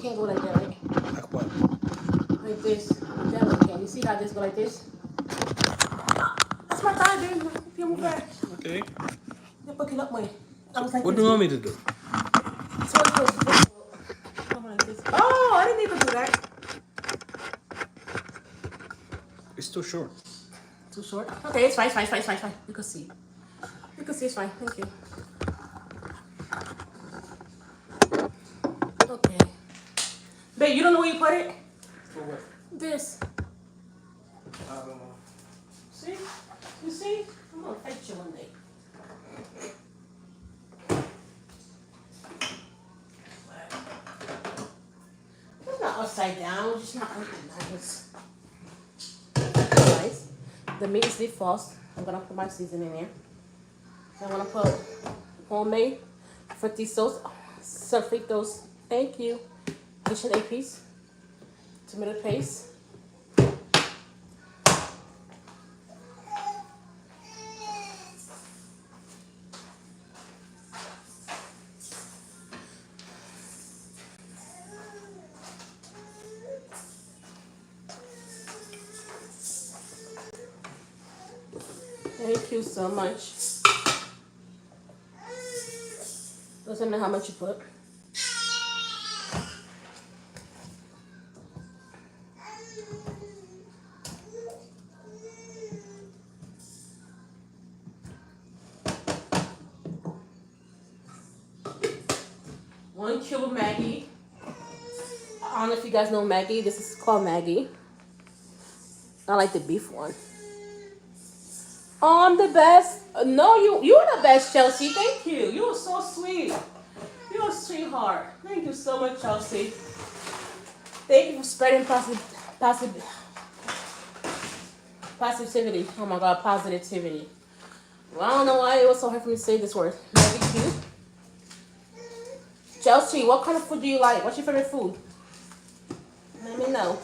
can't go like that, right? Like what? Like this. That one can. You see how this go like this? That's my thigh, dude. You move back. Okay. You're fucking up, man. I was like What this. do you want me to do? So it goes. Come like this. Oh, I didn't even do that. It's too short. Too short? Okay, it's fine, it's fine, it's fine, it's fine, it's fine. You can see. You can see it's fine. Thank you. Okay. Babe, you don't know where you put it? For what? This. I don't know. See? You see? I'm gonna fight you one day. It's not upside down, it's just not organized. Nice. The meat is defrosted. I'm gonna put my seasoning in there. I'm gonna put homemade frittata, sofritos. Thank you. Kitchen egg piece, tomato paste. Thank you so much. Doesn't know how much you put. One cube of Maggi. I don't know if you guys know Maggi. This is called Maggi. I like the beef one. Oh, I'm the best. No, you're the best, Chelsea. Thank you. You are so sweet. You're a sweetheart. Thank you so much, Chelsea. Thank you for spreading positivity. Oh my God, positivity. Well, I don't know why it was so hard for me to say this word. Maggi cube. Chelsea, what kind of food do you like? What's your favorite food? Let me know.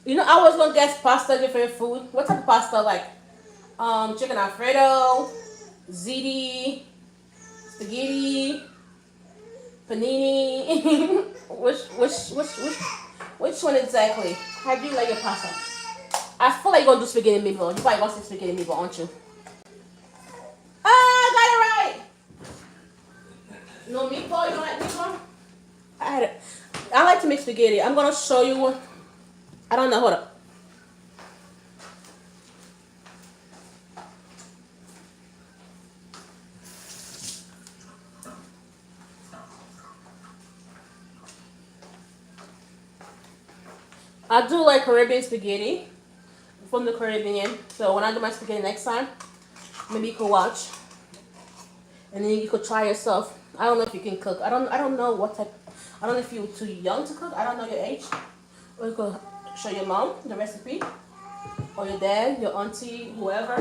You know, I was gonna guess pasta your favorite food. What type of pasta? Like, chicken Alfredo, ziti, spaghetti, panini. which one exactly? How do you like your pasta? I feel like you're gonna do spaghetti meatball. You probably gonna say spaghetti meatball, aren't you? Ah, I got it right. No meatball. You don't like meatball? I had it. I like to make spaghetti. I'm gonna show you one. I don't know. Hold up. I do like Caribbean spaghetti from the Caribbean. So when I do my spaghetti next time, maybe you could watch, and then you could try yourself. I don't know if you can cook. I don't know what type. I don't know if you're too young to cook. I don't know your age. Or you could show your mom the recipe, or your dad, your auntie, whoever,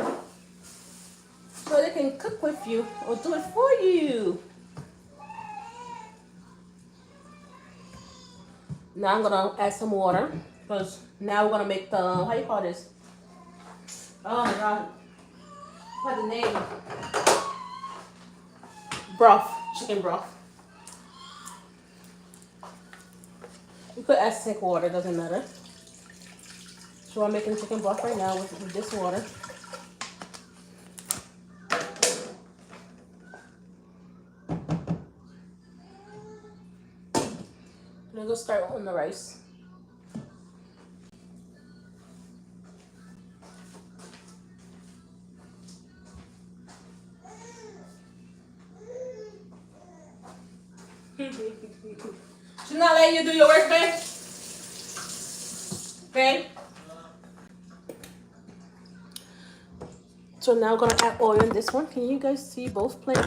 so they can cook with you or do it for you. Now I'm gonna add some water because now we're gonna make the, how you call this? Oh my God, what's the name? Broth, chicken broth. You could add thick water, doesn't matter. So I'm making chicken broth right now with this water. I'm gonna start on the rice. She's not letting you do your work, babe? Babe? So now I'm gonna add oil in this one. Can you guys see both plates?